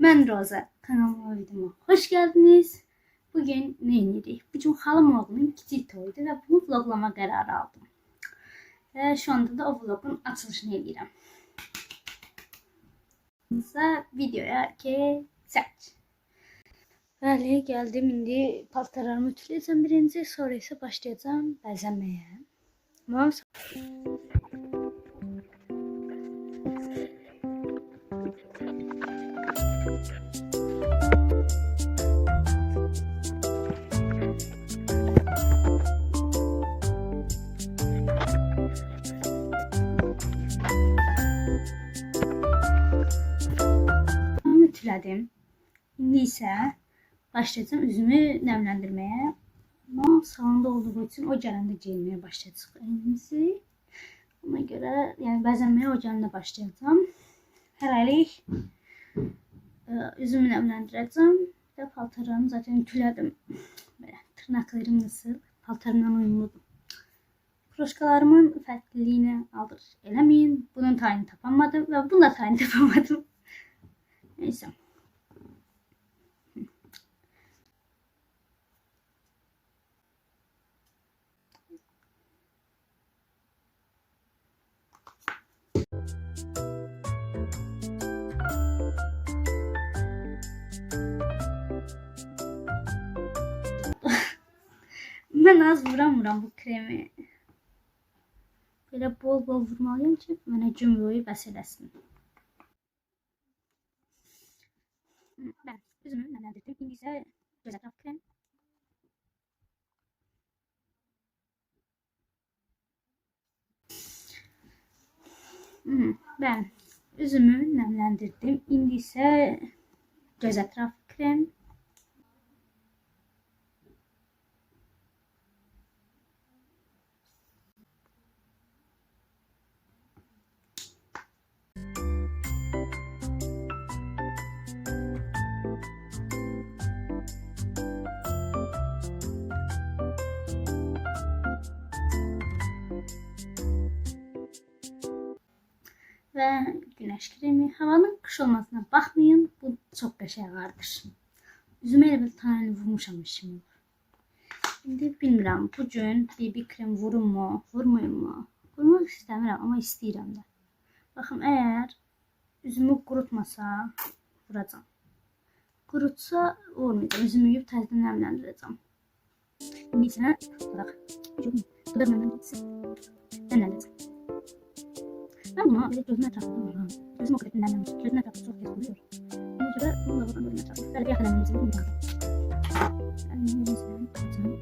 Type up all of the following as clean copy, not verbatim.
Ben Roza. Kanalıma videoma hoş geldiniz. Bugün ne yedik? Bugün halam oğlunun kiçik toyuydu ve bunu vloglama kararı aldım. Ve şu anda da o vlogun açılışını edirəm. Videoya keçək. Bəli, geldim. İndi paltarlarımı ütüləyəcəm birinci, sonra isə başlayacağım bəzənməyə. Tamam. Ütülədim. İndi isə başlayacağım üzümü nemləndirməyə. Ama salonda olduğu için o gələndə giyinməyə başlayacağıq elimizi. Ona göre yani bəzənməyə o gələndə başlayacağım. Hələlik üzümü nemləndirəcəm və paltarlarımı zaten ütülədim. Böyle tırnaqlarım nasıl? Paltarımla uyumludur. Kroşkalarımın fərqliliyini aldır eləməyin. Bunun tayını tapamadım ve bunun da tayını tapamadım. Neyse. Ben az vuramıram bu kremi. Böyle bol bol vurmalıyım ki mənə cümləyi bəs eləsin. Ben üzümü nemləndirdim. İndi isə göz ətraf krem. Ben üzümü nemləndirdim. İndi isə göz ətraf krem. Ve güneş kremi. Havanın kış olmasına bakmayın. Bu çok qəşəngdir. Üzümə elə bir tane vurmuşam şimdi. Şimdi bilmirəm. Bugün BB krem vurum mu, vurmayım mu? Vurmaq istəmirəm ama istəyirəm də. Baxın, eğer üzümü qurutmasa vuracağım. Qurutsa vurmayacağım. Üzümü yuyub təzədən nemləndirəcəm. İndi isə tutaq. Dudaq nemləndirəcəm. Ben bunu böyle gözüme etrafında vururum. Gözüm o kadar dinlenmemiş. Gözüme etrafında çok kez vuruyor. Ona göre bunu da vururum gözüme etrafında. Böyle bir yakın emnimizi vururum. Ben bunu mesela atacağım.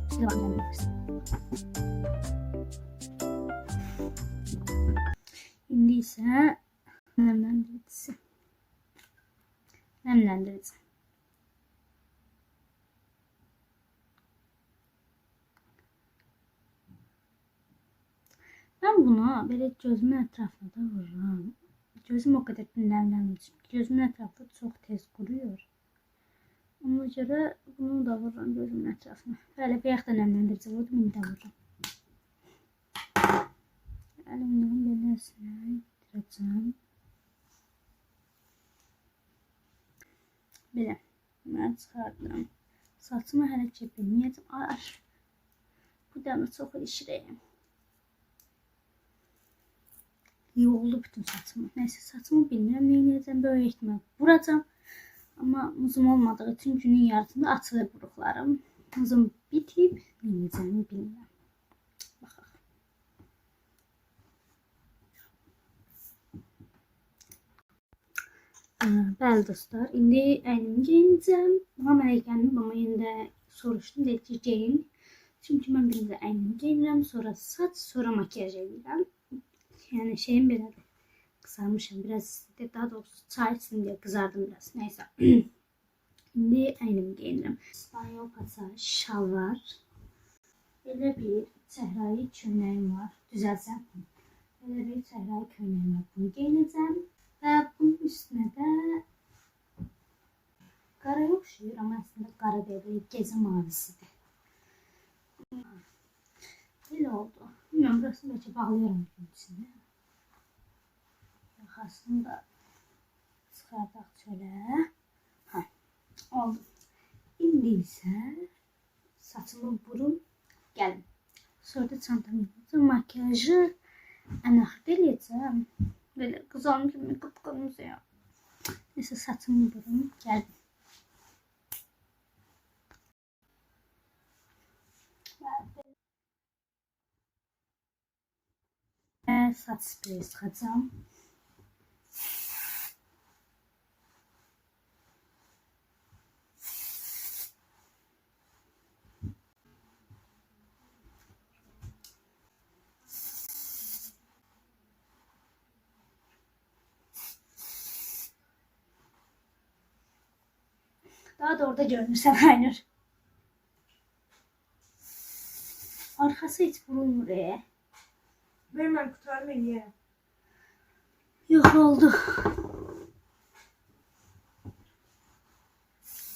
Size bakacağım bilirsin. Şimdi ise nemlendiricisi. Nemlendirici. Ben bunu böyle gözümün etrafına da vururum. Gözüm o kadar nemlenmiş. Gözümün etrafı çok tez kuruyor. Ona göre bunu da vururum gözümün etrafına. Böyle bir yakta nemlendirici vurdum. Şimdi de vururum. Elimden böylesine ittireceğim. Böyle. Ben çıkardım. Saçımı hareket etmeyeceğim. Bu da çok işireyim. Yoldu bütün saçımı. Neyse, saçımı bilmirəm nə edəcəm. Böyük ihtimal vuracağım. Ama muzum olmadığı için günün yarısında açılır buruqlarım. Muzum bitib nə edəcəm bilmirəm. Baxaq. Bəli dostlar, indi əynimi geyinəcəm. Amma mənə gəldim, amma yine soruşdum, dedi ki geyin. Çünki mən birinci əynimi geyinirəm, sonra saç, sonra makyaj edirəm. Yani şeyim belədir. Kızarmışım biraz, daha doğrusu çay içsin diye kızardım biraz. Neyse. Şimdi əynimi giyinirəm. İspanyol paça, şalvar. Belə bir çəhrayı köynəyim var. Düzəlsəm. Belə bir çəhrayı köynəyim var. Bunu giyinəcəm. Və bunun üstünə də qara yoxşuyur, amma əslində qara deyil, gecə mavisidir. Belə oldu. Bilmiyorum, burasını belki bağlayarım içinde. Yaxasını da Çıxardaq çölə. Hə, oldu. İndi isə saçımı vurum, gəlin. Sonra da çantamı yapacağım, makyajı ən axırda eləyəcəm. Belə qızarmış kimi qıpqırmızı ya. Neyse saçımı vurum, gəlin. Saç spreyi sıxacağım. Daha da orada görünürsen Aynur. Arkası hiç vurulmur ya. Vermem kurtarmayın ya. Yok oldu.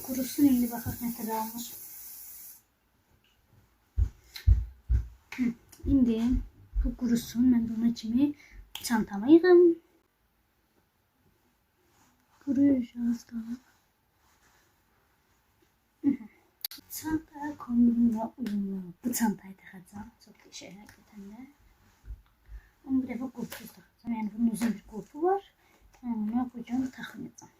Kurusun indi bakaq nə qədər almış. İndi bu kurusun. Mən də ona kimi çantama yığım. Kuruyacağız daha. Çanta kombinimle uyumlu. Bu çantayı taxacağım. Çok qəşəng həqiqətən də. Ama bir defa qulpsuz taxacağım. Yəni bunun özünün bir qulpu var. Onu bu gün taxmayacağım.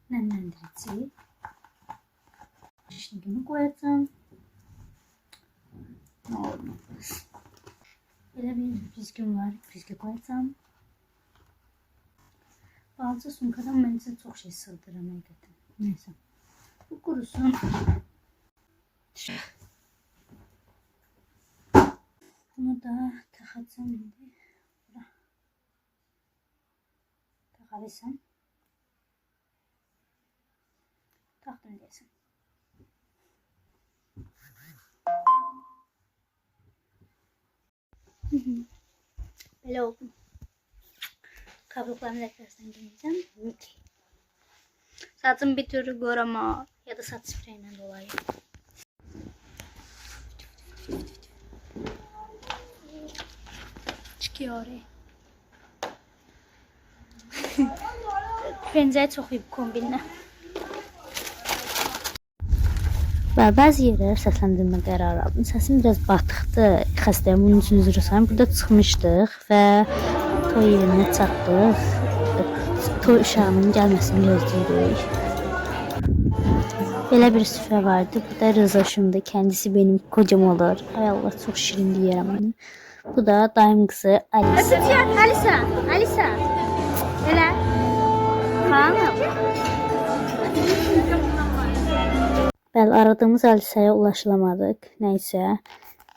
Nemlendirici. Şişligimi koyacağım. Ne olmaz. Belə bir püsküm var. Püskü koyacağım. Bazı sunkadan məncə çox şey sığdıram həqiqətən. Neyse. Bu kurusun. Bunu da taxacağım indi. Bura. Taxabilsəm. Taxdım deyəsən. Belə oldu. Kabuklarını da birazdan giyeceğim. Saçım bir türlü görama ya da saç spreyinden dolayı. Çıkıyor oraya. Bence çok iyi bir kombinle. Və bəzi yerlər səsləndirmə qərarı aldım. Səsim biraz batıqdır. Xəstəyəm, bunun üçün üzr istəyirəm. Burada çıxmışdıq və toy yerinə çatdıq. Toy uşağının gəlməsini gözləyirik. Belə bir süfrə vardı. Bu da Rıza şumda. Kendisi benim kocam olur. Ay Allah, çok şirin yiyərəm bunu. Bu da dayım kızı Alisa. Alisa. Elə. Xanım. Bəli, aradığımız Alisa'ya ulaşılamadık. Neyse.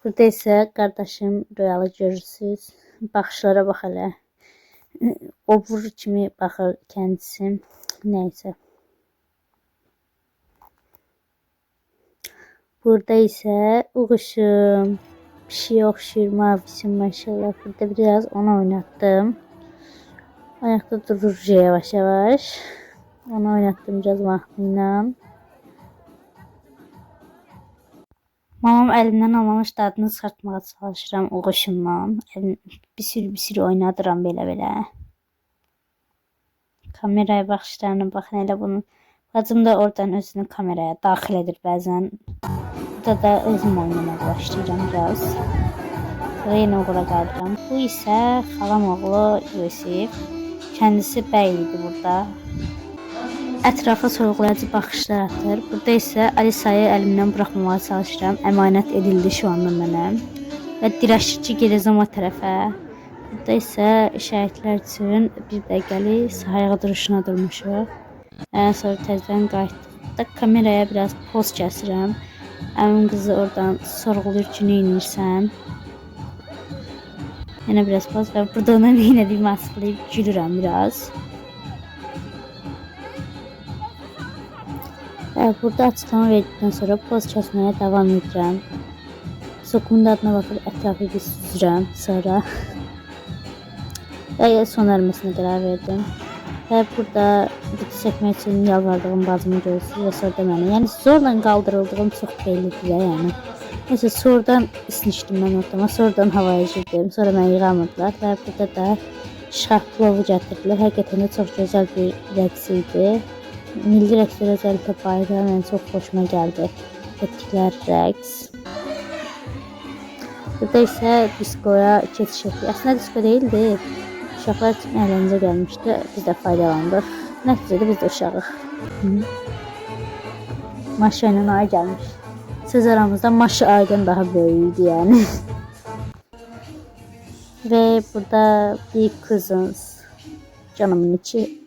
Burada ise kardeşim Royalı görürsünüz. Baxışlara bax elə. O vurur kimi baxır kendisi. Neyse. Burada ise uğuşum. Bir şey oxşuyur mavisim maşallah. Burada biraz onu oynattım. Ayakta durur yavaş yavaş. Onu oynattım biraz mahnıyla. Mamam elimden almamış dadını çıxartmağa çalışıram uğuşumla. Bir sürü oynadıram belə. Kameraya baxışlarına baxın elə bunun. Bacım da oradan özünü kameraya daxil edir bəzən. Burada da özüm oynamaya başlayacağım biraz. Yenə uğura qalıram. Bu isə xalam oğlu Yusif. Kendisi bəy idi burada. Ətrafa sorğulayıcı baxışlar atır. Burada isə Alisa'yı əlimdən buraxmamağa çalışıram. Əmanət edildi şu anda mənə. Və dirəşikçi gedəcəm o tərəfə. Burada isə şəhidlər üçün bir dəqiqəli sayağı duruşuna durmuşuq. Sonra təzədən qayıtdıq. Burada kameraya biraz poz kəsirəm. Əmin qızı oradan sorğulur ki, nə edirsən? Yine biraz poz və burada ona nə ediyimi açıqlayıb gülürəm biraz. Burada açıklama verdikten sonra poz kesmeye devam edeceğim. Sokumun adına bakıp etrafı bir süzürəm sonra. Ve son ermesine karar verdim. Ve burada video çekmek için yalvardığım bacımı görürsünüz ve sonra da beni. Yani zorla kaldırıldığım çok bellidir yani. Neyse sonradan ismişdim ben ortama. Sonradan havaya girdim. Sonra beni yığamadılar ve burada da şark plovu gətirdilər. Həqiqətən də çox gözəl bir rəqs idi. Milli rəqslər özellikle bayram en çok hoşuma geldi. Ettikləri rəqs. Burada isə diskoya keçiş etdik. Aslında disko değildi. Uşaqlar üçün əyləncə gəlmişdi. Biz də faydalandıq. Nəticədə biz də uşağıq. Maşa ilə ay gəlmiş. Söz aramızda Maşa aydan daha böyüydü yani. Ve burada Big Cousins. Canımın içi.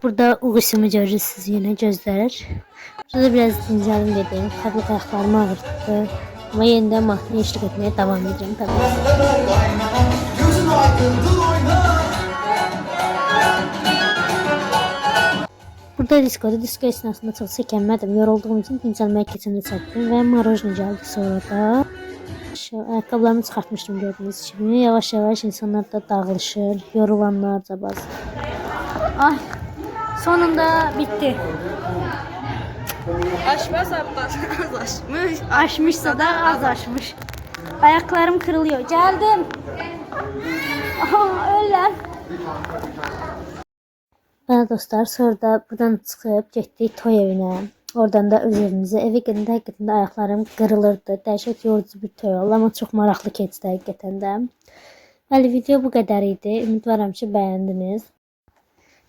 Burada uykusumu görürsünüz yine gözler. Burada biraz dinleyelim dedim. Tabii ayaklarımı ağrıttı. Ama yeniden mahneye eşlik etmeye devam edeceğim tabii. Burada disko esnasında çok çekemmedim. Yorulduğum için dincelmeye keçimde çektim ve marojna geldi sonra da. Şu ayakkabılarımı çıkartmıştım gördüğünüz gibi. Yavaş yavaş insanlar da dağılışır. Yorulanlar da bazı. Ay sonunda bitti. Aşmaz Abbas az aşmış. Aşmışsa da az aşmış. Ayaklarım kırılıyor. Geldim. Aha öyle. Bana dostlar sonra da buradan çıkıp getdik toy evinə. Oradan da öz evimizə. Evə gedəndə həqiqətən də ayaqlarım qırılırdı. Dəhşət yorucu bir toy oldu amma çox maraqlı keçdi həqiqətən də. Bəli video bu qədər idi. Ümidvaram ki bəyəndiniz.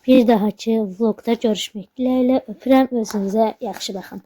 Bir dahaki vlogda görüşmək diləyilə. Öpürəm, özünüzə yaxşı baxın.